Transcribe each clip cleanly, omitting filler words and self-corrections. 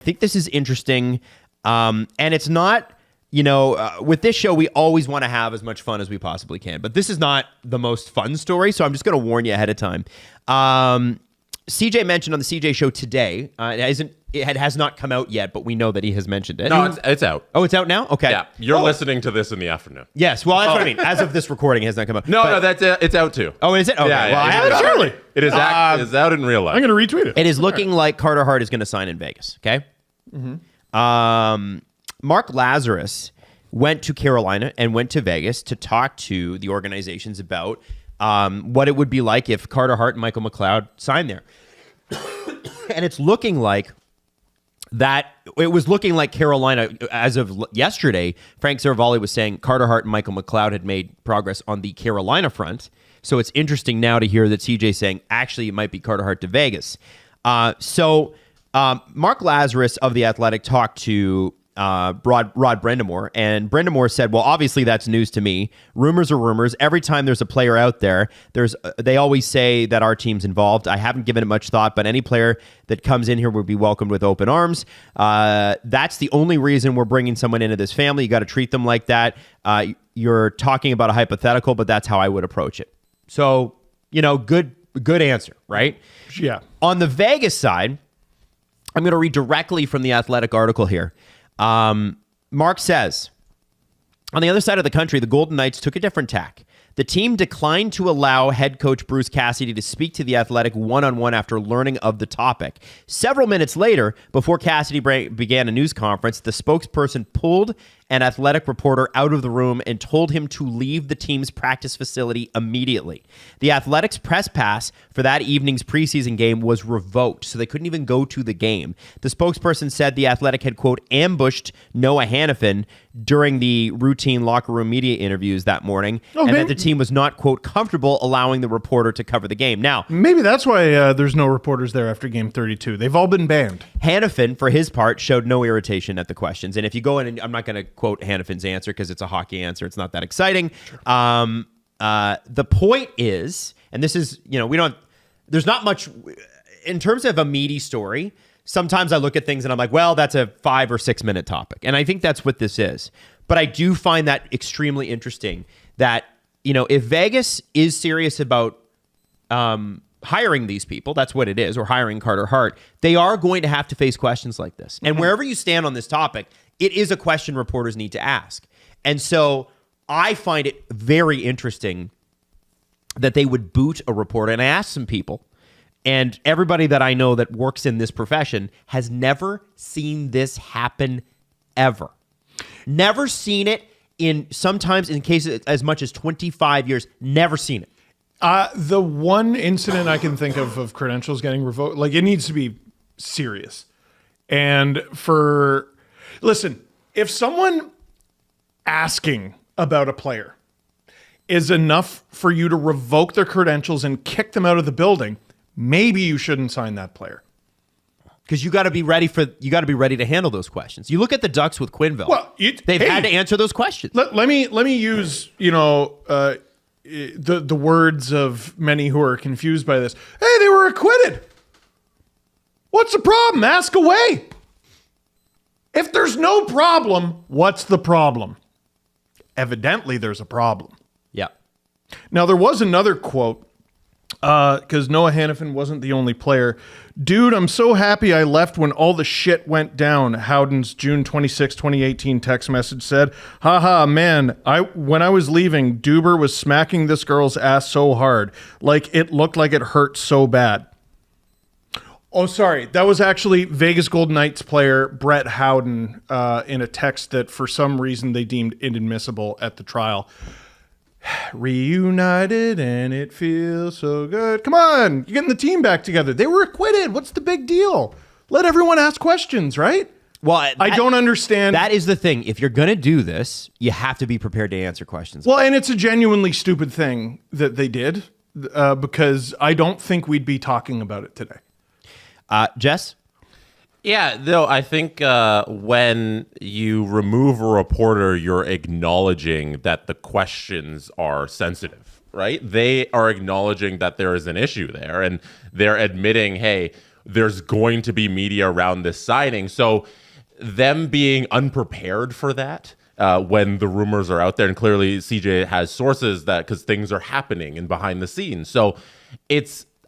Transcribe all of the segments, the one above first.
I think this is interesting. And it's not, with this show, we always want to have as much fun as we possibly can. But this is not the most fun story, so I'm just going to warn you ahead of time. CJ mentioned on the CJ show today, it has not come out yet, but we know that he has mentioned it. No, it's out. Oh, it's out now? Okay. Yeah, you're listening to this in the afternoon. Yes, well, that's what I mean. As of this recording, it has not come out. No, it's out too. Oh, is it? Okay. Yeah, well, I have it Surely. It is out in real life. I'm going to retweet it. It is looking like Carter Hart is going to sign in Vegas, okay? Mm-hmm. Mark Lazarus went to Carolina and went to Vegas to talk to the organizations about what it would be like if Carter Hart and Michael McLeod signed there. And it's looking like Carolina, as of yesterday, Frank Saravalli was saying Carter Hart and Michael McLeod had made progress on the Carolina front. So it's interesting now to hear that CJ saying, actually, it might be Carter Hart to Vegas. So Mark Lazarus of The Athletic talked to Rod Brindamore, and Brindamore said, well, obviously that's news to me. Rumors are rumors. Every time there's a player out there, they always say that our team's involved. I haven't given it much thought, but any player that comes in here would be welcomed with open arms. That's the only reason we're bringing someone into this family. You got to treat them like that. You're talking about a hypothetical, but that's how I would approach it. So, good answer, right? Yeah. On the Vegas side, I'm going to read directly from the Athletic article here. Mark says, on the other side of the country, the Golden Knights took a different tack. The team declined to allow head coach Bruce Cassidy to speak to The Athletic one-on-one after learning of the topic. Several minutes later, before Cassidy began a news conference, the spokesperson pulled an Athletic reporter out of the room and told him to leave the team's practice facility immediately. The Athletic's press pass for that evening's preseason game was revoked, so they couldn't even go to the game. The spokesperson said the Athletic had, quote, ambushed Noah Hannafin during the routine locker room media interviews that morning, that the team was not, quote, comfortable allowing the reporter to cover the game. Now, maybe that's why there's no reporters there after game 32. They've all been banned. Hannafin, for his part, showed no irritation at the questions. And if you go in, and I'm not going to quote Hannafin's answer because it's a hockey answer. It's not that exciting. Sure. The point is, and this is, there's not much in terms of a meaty story. Sometimes I look at things and I'm like, well, that's a 5 or 6 minute topic. And I think that's what this is. But I do find that extremely interesting that, if Vegas is serious about hiring these people, that's what it is, or hiring Carter Hart, they are going to have to face questions like this. And wherever you stand on this topic, it is a question reporters need to ask. And so I find it very interesting that they would boot a reporter. And I asked some people, and everybody that I know that works in this profession has never seen this happen ever. Never seen it sometimes in cases as much as 25 years, never seen it. The one incident I can think of credentials getting revoked, it needs to be serious. And listen, if someone asking about a player is enough for you to revoke their credentials and kick them out of the building, maybe you shouldn't sign that player. Because you got to be ready to handle those questions. You look at the Ducks with Quenneville. Well, they've had to answer those questions. Let me use the words of many who are confused by this. Hey, they were acquitted. What's the problem? Ask away. If there's no problem, what's the problem? Evidently, there's a problem. Yeah. Now, there was another quote, because Noah Hannafin wasn't the only player. Dude, I'm so happy I left when all the shit went down, Howden's June 26, 2018 text message said. Haha, man, when I was leaving, Duber was smacking this girl's ass so hard. It looked like it hurt so bad. Oh, sorry. That was actually Vegas Golden Knights player Brett Howden in a text that for some reason they deemed inadmissible at the trial. Reunited and it feels so good. Come on, you're getting the team back together. They were acquitted. What's the big deal? Let everyone ask questions, right? Well, I don't understand. That is the thing. If you're going to do this, you have to be prepared to answer questions. Well, and it's a genuinely stupid thing that they did because I don't think we'd be talking about it today. Jess? Yeah, no, I think when you remove a reporter, you're acknowledging that the questions are sensitive, right? They are acknowledging that there is an issue there, and they're admitting, hey, there's going to be media around this signing. So them being unprepared for that when the rumors are out there, and clearly CJ has sources that because things are happening and behind the scenes. So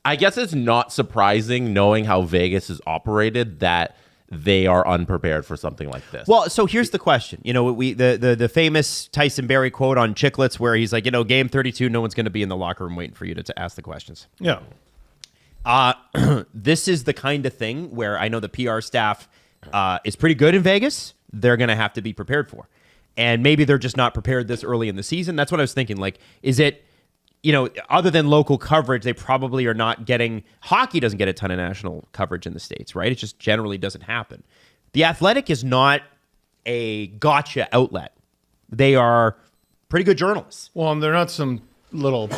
I guess it's not surprising knowing how Vegas is operated that they are unprepared for something like this. Well, so here's the question. The famous Tyson Berry quote on Chicklets where he's like, game 32, no one's going to be in the locker room waiting for you to ask the questions. Yeah. This is the kind of thing where I know the PR staff is pretty good in Vegas. They're going to have to be prepared for. And maybe they're just not prepared this early in the season. That's what I was thinking. Like, is it, other than local coverage, they probably are not getting, hockey doesn't get a ton of national coverage in the States, right? It just generally doesn't happen. The Athletic is not a gotcha outlet. They are pretty good journalists. Well, and they're not some little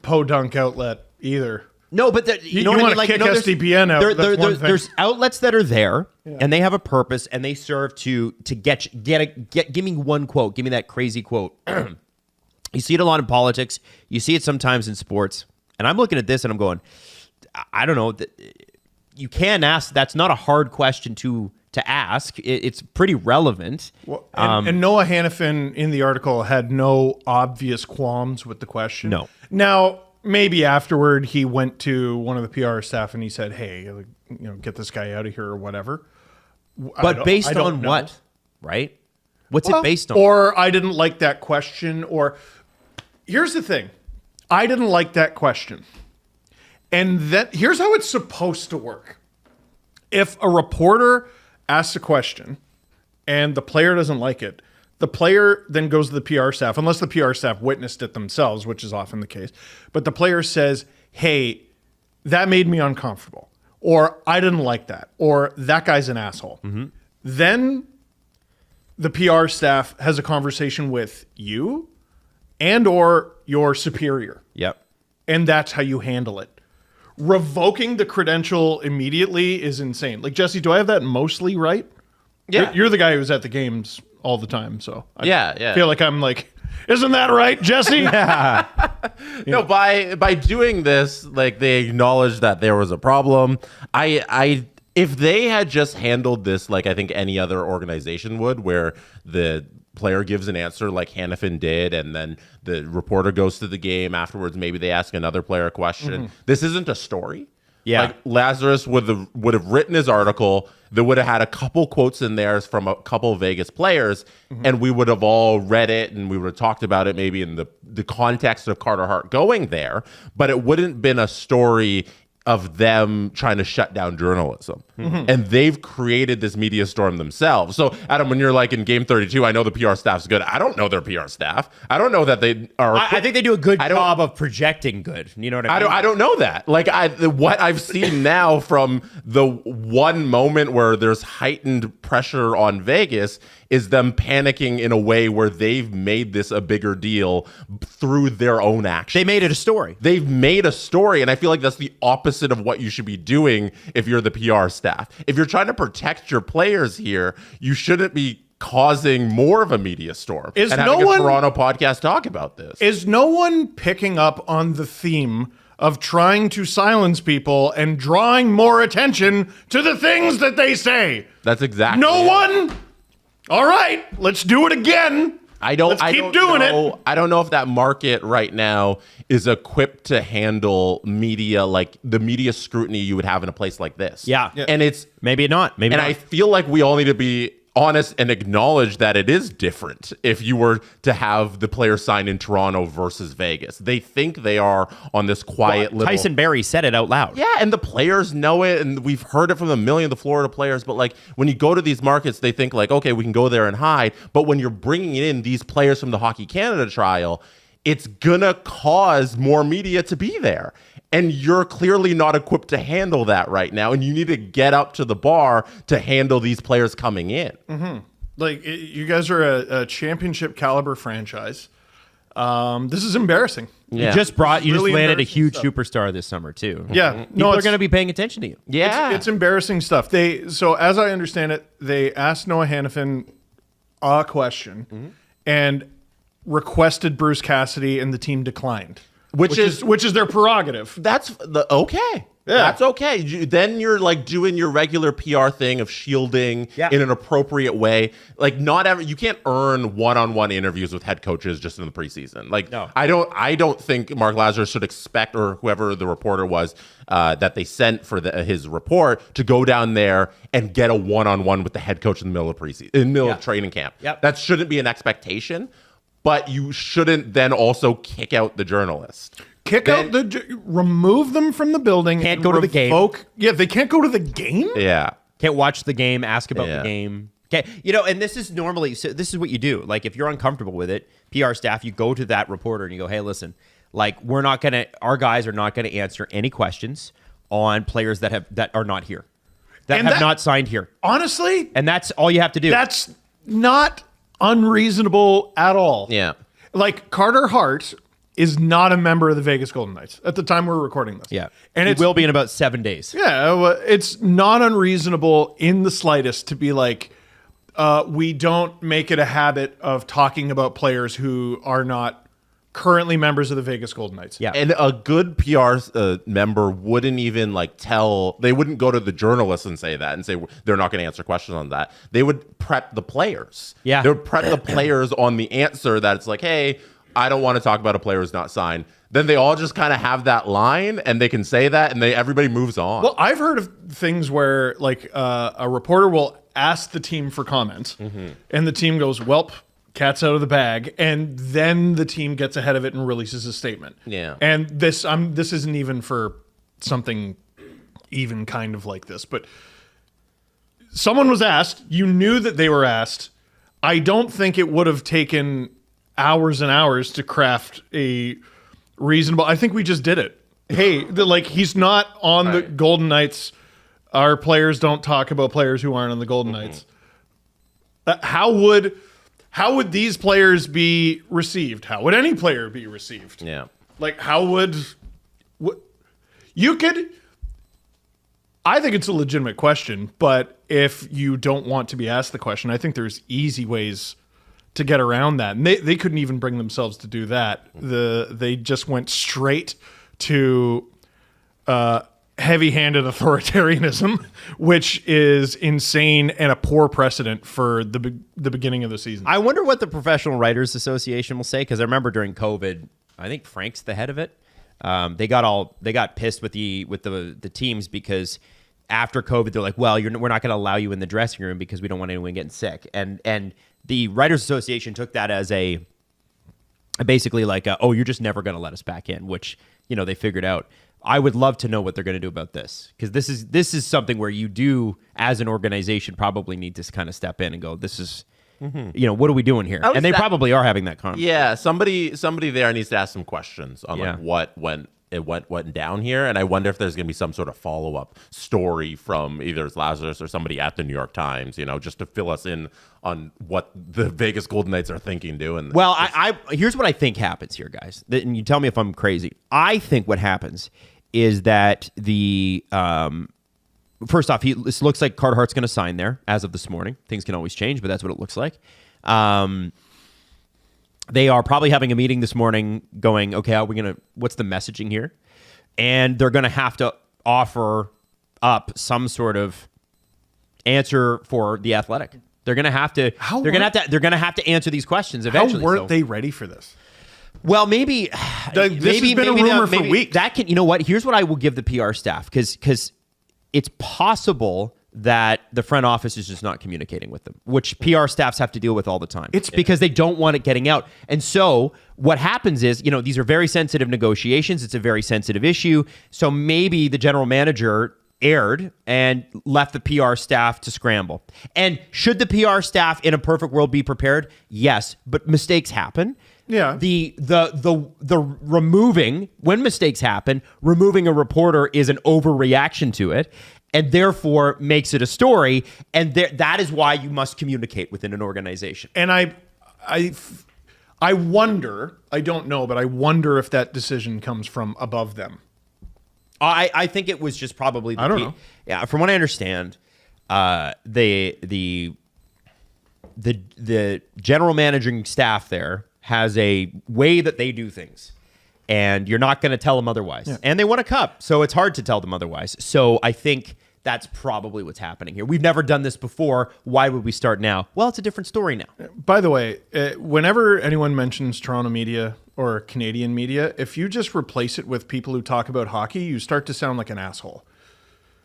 podunk outlet either. No, but you know what I mean? Like, kick SDPN out. There's outlets that are there, and they have a purpose, and they serve to give me one quote. Give me that crazy quote. You see it a lot in politics. You see it sometimes in sports. And I'm looking at this, and I'm going, I don't know. You can ask. That's not a hard question to ask. It's pretty relevant. Well, and Noah Hannafin in the article had no obvious qualms with the question. No. Now, maybe afterward he went to one of the PR staff and he said, "Hey, get this guy out of here," or whatever. But based on what, right? What's it based on? Or I didn't like that question. Or here's the thing, I didn't like that question, and here's how it's supposed to work. If a reporter asks a question and the player doesn't like it, the player then goes to the PR staff, unless the PR staff witnessed it themselves, which is often the case. But the player says, "Hey, that made me uncomfortable," or "I didn't like that," or "that guy's an asshole." Mm-hmm. Then the PR staff has a conversation with you and or your superior. Yep. And that's how you handle it. Revoking the credential immediately is insane. Like, Jesse, do I have that mostly right? Yeah. You're the guy who's at the games all the time, so I yeah. feel like I'm like, isn't that right, Jesse? No, by doing this, like, they acknowledged that there was a problem. If they had just handled this like I think any other organization would, where the player gives an answer like Hannafin did, and then the reporter goes to the game afterwards, maybe they ask another player a question. Mm-hmm. This isn't a story. Yeah. Like, Lazarus would have written his article that would have had a couple quotes in there from a couple of Vegas players, and we would have all read it and we would have talked about it maybe in the context of Carter Hart going there, but it wouldn't been a story of them trying to shut down journalism. Mm-hmm. And they've created this media storm themselves. So, Adam, when you're like in game 32, I know the PR staff's good. I don't know their PR staff. I don't know that they are. I think they do a good job of projecting good. You know what I mean? I don't know that. Like, what I've seen now from the one moment where there's heightened pressure on Vegas is them panicking in a way where they've made this a bigger deal through their own action. They made it a story. They've made a story, and I feel like that's the opposite of what you should be doing if you're the PR staff. If you're trying to protect your players here, you shouldn't be causing more of a media storm. Is and no having one, a Toronto podcast talk about this. Is no one picking up on the theme of trying to silence people and drawing more attention to the things that they say? That's exactly no one. All right, let's do it again. Let's keep doing it. I don't know if that market right now is equipped to handle media, like the media scrutiny you would have in a place like this. Yeah. And it's maybe not. Maybe and not. I feel like we all need to be honest and acknowledge that it is different if you were to have the player sign in Toronto versus Vegas. They think they are on this quiet little... Tyson Berry said it out loud. Yeah, and the players know it, and we've heard it from a million of the Florida players, but like when you go to these markets, they think like, okay, we can go there and hide, but when you're bringing in these players from the Hockey Canada trial, it's gonna cause more media to be there. And you're clearly not equipped to handle that right now. And you need to get up to the bar to handle these players coming in. Mm-hmm. Like, you guys are a championship caliber franchise. This is embarrassing. Yeah. You just landed a huge superstar this summer too. Yeah. People are going to be paying attention to you. Yeah. It's embarrassing stuff. So as I understand it, they asked Noah Hannafin a question and requested Bruce Cassidy, and the team declined. Which is their prerogative. That's okay. That's okay. Then you're like doing your regular PR thing of shielding in an appropriate way. Like you can't earn one-on-one interviews with head coaches just in the preseason. Like no. I don't think Mark Lazarus should expect, or whoever the reporter was that they sent for his report, to go down there and get a one-on-one with the head coach in the middle of of training camp. That shouldn't be an expectation, but you shouldn't then also kick out the journalist. Remove them from the building. Can't go to the game. Yeah, they can't go to the game? Yeah. Can't watch the game, ask about the game. Okay, and this is normally, so this is what you do. Like, if you're uncomfortable with it, PR staff, you go to that reporter and you go, hey, listen, like, our guys are not gonna answer any questions on players that are not here, that have not signed here. Honestly, and that's all you have to do. That's not unreasonable at all. Yeah. Like, Carter Hart is not a member of the Vegas Golden Knights at the time we're recording this. Yeah. And it will be in about 7 days. Yeah. It's not unreasonable in the slightest to be like, we don't make it a habit of talking about players who are not currently members of the Vegas Golden Knights. Yeah. And a good PR member wouldn't even they wouldn't go to the journalists and say that and say they're not going to answer questions on that. They would prep the players. Yeah. They would prep the players on the answer that it's like, hey, I don't want to talk about a player who's not signed. Then they all just kind of have that line and they can say that and everybody moves on. Well, I've heard of things where like a reporter will ask the team for comment and the team goes, welp, cat's out of the bag. And then the team gets ahead of it and releases a statement. Yeah. And this isn't even for something even kind of like this, but someone was asked, you knew that they were asked. I don't think it would have taken hours and hours to craft a reasonable. I think we just did it. Hey, he's not on the Golden Knights. Our players don't talk about players who aren't on the Golden Knights. How would these players be received? How would any player be received? Yeah. Like, how would you could? I think it's a legitimate question, but if you don't want to be asked the question, I think there's easy ways to get around that. And they couldn't even bring themselves to do that. They just went straight to heavy-handed authoritarianism, which is insane and a poor precedent for the beginning of the season. I wonder what the Professional Writers Association will say, because I remember during COVID, I think Frank's the head of it. They got pissed with the teams because after COVID, they're like, well, we're not going to allow you in the dressing room because we don't want anyone getting sick. And the Writers Association took that as basically like, oh, you're just never going to let us back in, which, they figured out. I would love to know what they're going to do about this, because this is something where you do, as an organization, probably need to kind of step in and go, this is, what are we doing here? And they probably are having that conversation. Yeah, somebody there needs to ask some questions on what went down here, and I wonder if there's going to be some sort of follow-up story from either Lazarus or somebody at the New York Times, just to fill us in on what the Vegas Golden Knights are thinking doing. Well, I here's what I think happens here, guys, and you tell me if I'm crazy. I think what happens is that first off, this looks like Carter Hart's going to sign there as of this morning. Things can always change, but that's what it looks like. They are probably having a meeting this morning going, okay, what's the messaging here? And they're going to have to offer up some sort of answer for The Athletic. They're going to have to they're going to have to answer these questions eventually. How weren't they ready for this? Well, maybe this has been a rumor for weeks. That can, what? Here's what I will give the PR staff, because it's possible that the front office is just not communicating with them, which PR staffs have to deal with all the time. It's because they don't want it getting out. And so what happens is, these are very sensitive negotiations. It's a very sensitive issue. So maybe the general manager aired and left the PR staff to scramble. And should the PR staff in a perfect world be prepared? Yes, but mistakes happen. Yeah. The removing, when mistakes happen, removing a reporter is an overreaction to it, and therefore makes it a story. And that is why you must communicate within an organization. And I wonder, I don't know, but I wonder if that decision comes from above them. I think it was just probably I don't know. Yeah, from what I understand, the general managing staff there has a way that they do things. and you're not going to tell them otherwise. And they won a cup, so it's hard to tell them otherwise. So I think that's probably what's happening here. We've never done this before. Why would we start now? Well, it's a different story now. By the way, whenever anyone mentions Toronto media or Canadian media, if you just replace it with people who talk about hockey, you start to sound like an asshole.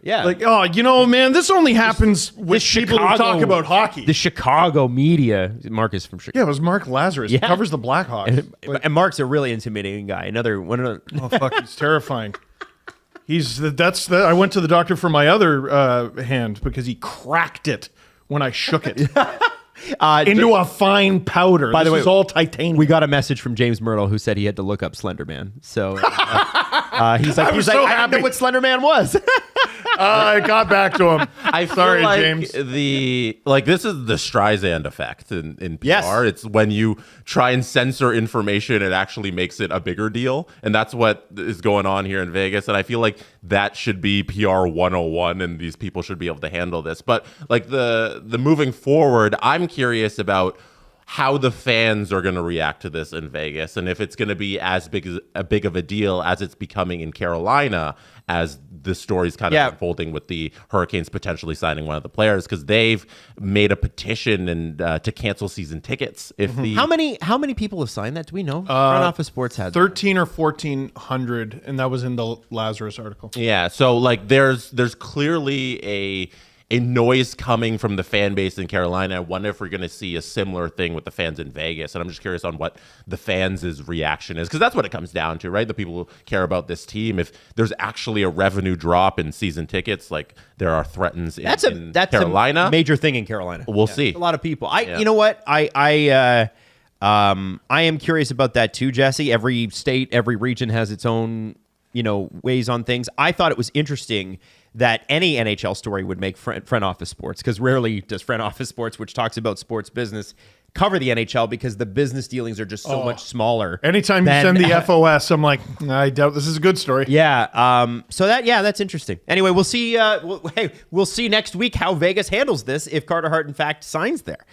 Yeah. Like, oh, you know, man, this only happens with people who talk about hockey. The Chicago media. Mark is from Chicago. Yeah, it was Mark Lazarus. He covers the Blackhawks. And Mark's a really intimidating guy. Oh, fuck, he's terrifying. I went to the doctor for my other hand because he cracked it when I shook it into a fine powder. By the way, it's all titanium. We got a message from James Myrtle who said he had to look up Slender Man. So he's like, I didn't know what Slender Man was. I got back to him. I feel Sorry, like James. This is the Streisand effect in PR. Yes. It's when you try and censor information, it actually makes it a bigger deal, and that's what is going on here in Vegas. And I feel like that should be PR 101, and these people should be able to handle this. But like the moving forward, I'm curious about how the fans are going to react to this in Vegas, and if it's going to be as big of a deal as it's becoming in Carolina, as the story's kind of unfolding with the Hurricanes potentially signing one of the players, because they've made a petition and to cancel season tickets. If the How many people have signed that? Do we know? Front Office Sports had 13 or 1,400, and that was in the Lazarus article. Yeah, so like there's clearly a noise coming from the fan base in Carolina. I wonder if we're going to see a similar thing with the fans in Vegas. And I'm just curious on what the fans' reaction is, because that's what it comes down to, right? The people who care about this team. If there's actually a revenue drop in season tickets, like there are threats in Carolina. A major thing in Carolina. We'll see. A lot of people. You know what? I am curious about that too, Jesse. Every state, every region has its own, ways on things. I thought it was interesting that any NHL story would make front office sports, because rarely does front office sports, which talks about sports business, cover the NHL, because the business dealings are just so much smaller. Anytime you send the FOS, I'm like, I doubt this is a good story. Yeah. So that's interesting. Anyway, we'll see. We'll see next week how Vegas handles this if Carter Hart in fact signs there.